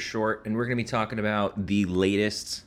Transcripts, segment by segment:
Short, and we're going to be talking about the latest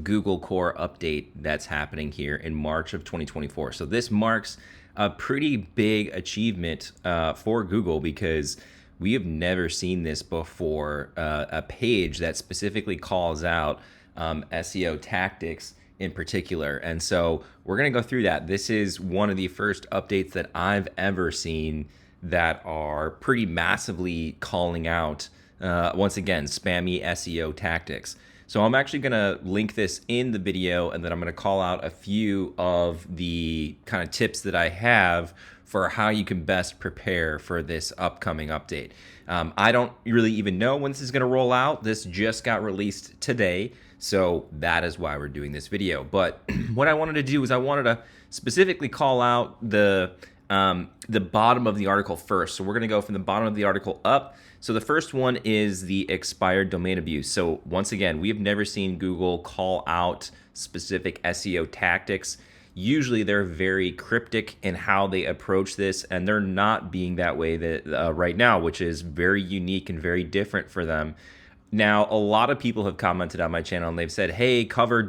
Google Core update that's happening here in March of 2024. So this marks a pretty big achievement for Google because we have never seen this before. A page that specifically calls out SEO tactics in particular. And so we're going to go through that. This is one of the first updates that I've ever seen that are pretty massively calling out, once again, spammy SEO tactics. So I'm actually going to link this in the video, and then I'm going to call out a few of the kind of tips that I have for how you can best prepare for this upcoming update. I don't really even know when this is going to roll out. This just got released today, so that is why we're doing this video. But what I wanted to do is I wanted to specifically call out the bottom of the article first. So we're going to go from the bottom of the article up. So the first one is the expired domain abuse. So once again, we have never seen Google call out specific SEO tactics. Usually they're very cryptic in how they approach this, and they're not being that way right now, which is very unique and very different for them. Now, a lot of people have commented on my channel and they've said, hey, cover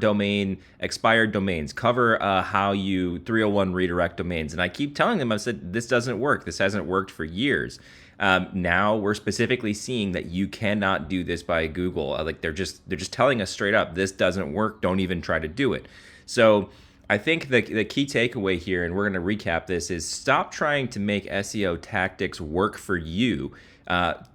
expired domains, cover how you 301 redirect domains. And I keep telling them, I've said, this doesn't work. This hasn't worked for years. Now we're specifically seeing that you cannot do this by Google. Like they're just telling us straight up, this doesn't work. Don't even try to do it. So I think the key takeaway here, and we're going to recap this, is stop trying to make SEO tactics work for you.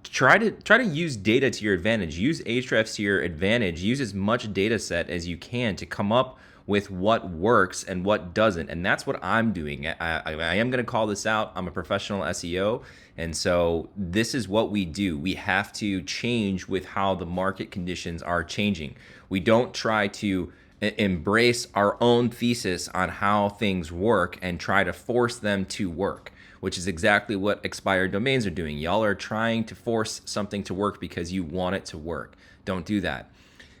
Try to use data to your advantage. Use Ahrefs to your advantage. Use as much data set as you can to come up with what works and what doesn't. And that's what I'm doing. I am going to call this out. I'm a professional SEO. And so this is what we do. We have to change with how the market conditions are changing. We don't try to embrace our own thesis on how things work and try to force them to work, which is exactly what expired domains are doing. Y'all are trying to force something to work because you want it to work. Don't do that.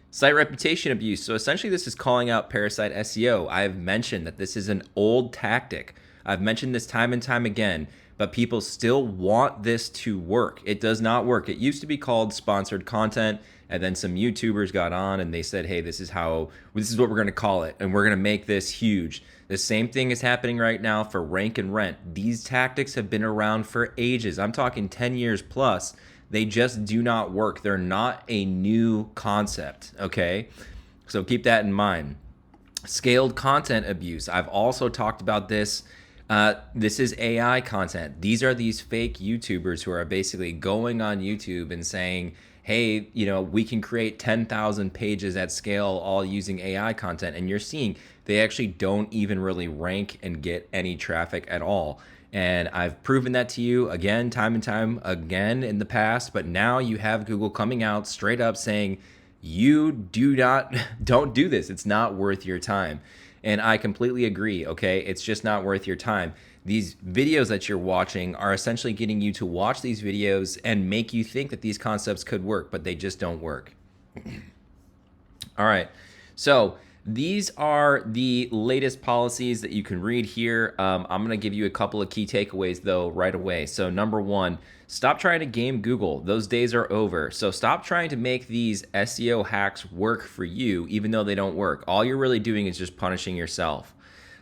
Site reputation abuse. So essentially this is calling out parasite SEO. I've mentioned that this is an old tactic. I've mentioned this time and time again, but people still want this to work. It does not work. It used to be called sponsored content, and then some YouTubers got on and they said, hey, this is what we're going to call it, and we're going to make this huge. The same thing is happening right now for rank and rent. These tactics have been around for ages. I'm talking 10 years plus. They just do not work. They're not a new concept, okay? So keep that in mind. Scaled content abuse. I've also talked about this. This is AI content. These are these fake YouTubers who are basically going on YouTube and saying, hey, we can create 10,000 pages at scale all using AI content. And you're seeing they actually don't even really rank and get any traffic at all. And I've proven that to you again, time and time again in the past. But now you have Google coming out straight up saying, don't do this. It's not worth your time. And I completely agree, okay? It's just not worth your time. These videos that you're watching are essentially getting you to watch these videos and make you think that these concepts could work, but they just don't work. All right, so these are the latest policies that you can read here. I'm gonna give you a couple of key takeaways though right away. So number one, stop trying to game Google. Those days are over. So stop trying to make these SEO hacks work for you, even though they don't work. All you're really doing is just punishing yourself.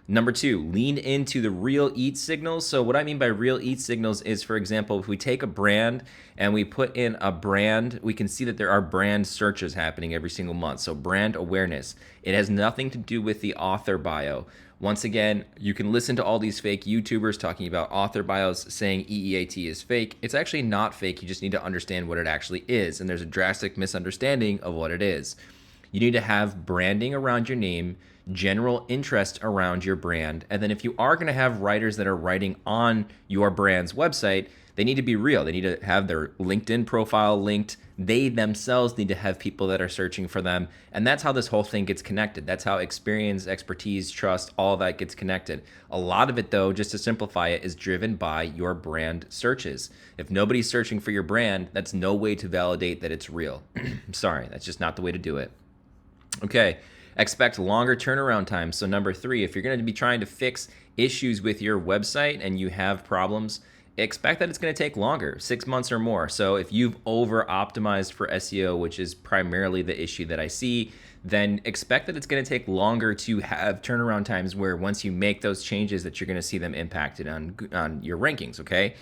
Number two, lean into the real EAT signals. So what I mean by real EAT signals is, for example, if we take a brand and we put in a brand, we can see that there are brand searches happening every single month. So brand awareness. It has nothing to do with the author bio. Once again, you can listen to all these fake YouTubers talking about author bios saying EEAT is fake. It's actually not fake. You just need to understand what it actually is. And there's a drastic misunderstanding of what it is. You need to have branding around your name, general interest around your brand. And then if you are going to have writers that are writing on your brand's website, they need to be real. They need to have their LinkedIn profile linked. They themselves need to have people that are searching for them. And that's how this whole thing gets connected. That's how experience, expertise, trust, all of that gets connected. A lot of it, though, just to simplify it, is driven by your brand searches. If nobody's searching for your brand, that's no way to validate that it's real. I'm sorry, that's just not the way to do it. Okay. Expect longer turnaround time. So number three, if you're going to be trying to fix issues with your website and you have problems, expect that it's going to take longer, 6 months or more. So if you've over optimized for SEO, which is primarily the issue that I see, then expect that it's going to take longer to have turnaround times where once you make those changes that you're going to see them impacted on your rankings, okay?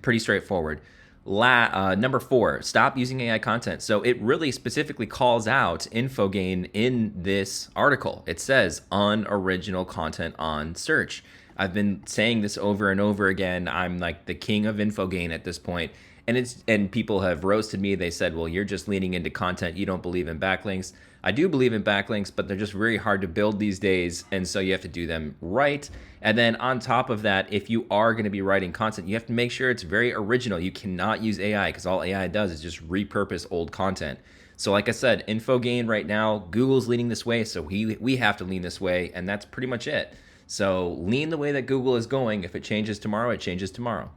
Pretty straightforward. Number 4, stop using AI content. So it really specifically calls out Infogain in this article. It says unoriginal content on search. I've been saying this over and over again. I'm like the king of Infogain at this point. And people have roasted me. They said, well, you're just leaning into content. You don't believe in backlinks. I do believe in backlinks, but they're just very hard to build these days. And so you have to do them right. And then on top of that, if you are going to be writing content, you have to make sure it's very original. You cannot use AI because all AI does is just repurpose old content. So like I said, Infogain right now, Google's leading this way. So we have to lean this way. And that's pretty much it. So lean the way that Google is going. If it changes tomorrow, it changes tomorrow.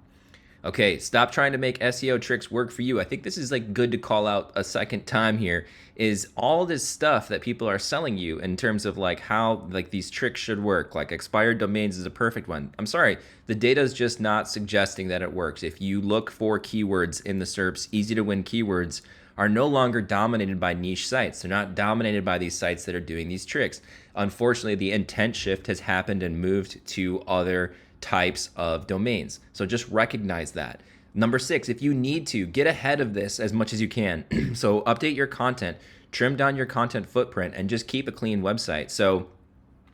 Okay, stop trying to make SEO tricks work for you. I think this is like good to call out a second time here, is all this stuff that people are selling you in terms of like how like these tricks should work. Like expired domains is a perfect one. I'm sorry, the data is just not suggesting that it works. If you look for keywords in the SERPs, easy to win keywords are no longer dominated by niche sites. They're not dominated by these sites that are doing these tricks. Unfortunately, the intent shift has happened and moved to other types of domains. So just recognize that. Number 6, if you need to, get ahead of this as much as you can. So update your content, trim down your content footprint, and just keep a clean website. So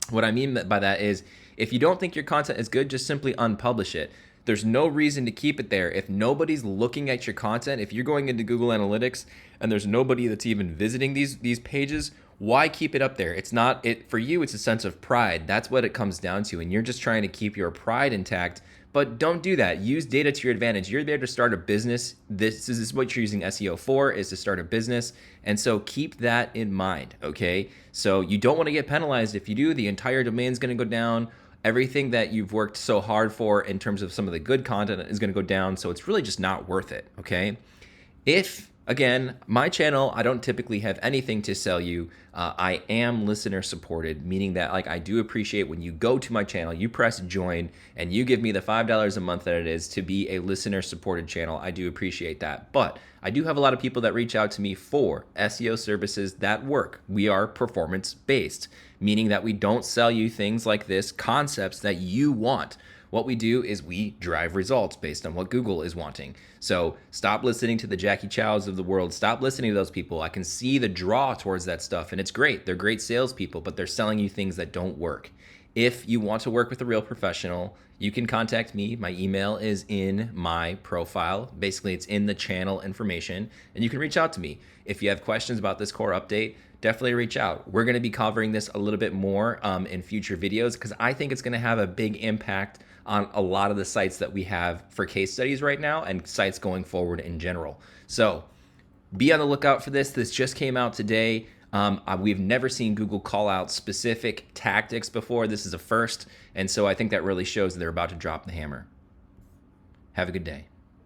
what I mean by that is if you don't think your content is good, just simply unpublish it. There's no reason to keep it there. If nobody's looking at your content, if you're going into Google Analytics and there's nobody that's even visiting these pages, why keep it up there? It's not it for you. It's a sense of pride. That's what it comes down to. And you're just trying to keep your pride intact, but don't do that. Use data to your advantage. You're there to start a business. This is what you're using SEO for, is to start a business. And so keep that in mind. Okay. So you don't want to get penalized. If you do, the entire domain is going to go down. Everything that you've worked so hard for in terms of some of the good content is going to go down. So it's really just not worth it. Okay. Again, my channel, I don't typically have anything to sell you. I am listener supported, meaning that like I do appreciate when you go to my channel, you press join, and you give me the $5 a month that it is to be a listener supported channel. I do appreciate that. But I do have a lot of people that reach out to me for SEO services that work. We are performance based, meaning that we don't sell you things like this, concepts that you want. What we do is we drive results based on what Google is wanting. So stop listening to the Jackie Chows of the world. Stop listening to those people. I can see the draw towards that stuff, and it's great. They're great salespeople, but they're selling you things that don't work. If you want to work with a real professional, you can contact me. My email is in my profile. Basically, it's in the channel information, and you can reach out to me. If you have questions about this core update, definitely reach out. We're going to be covering this a little bit more in future videos because I think it's going to have a big impact on a lot of the sites that we have for case studies right now and sites going forward in general. So be on the lookout for this. This just came out today. We've never seen Google call out specific tactics before. This is a first. And so I think that really shows that they're about to drop the hammer. Have a good day.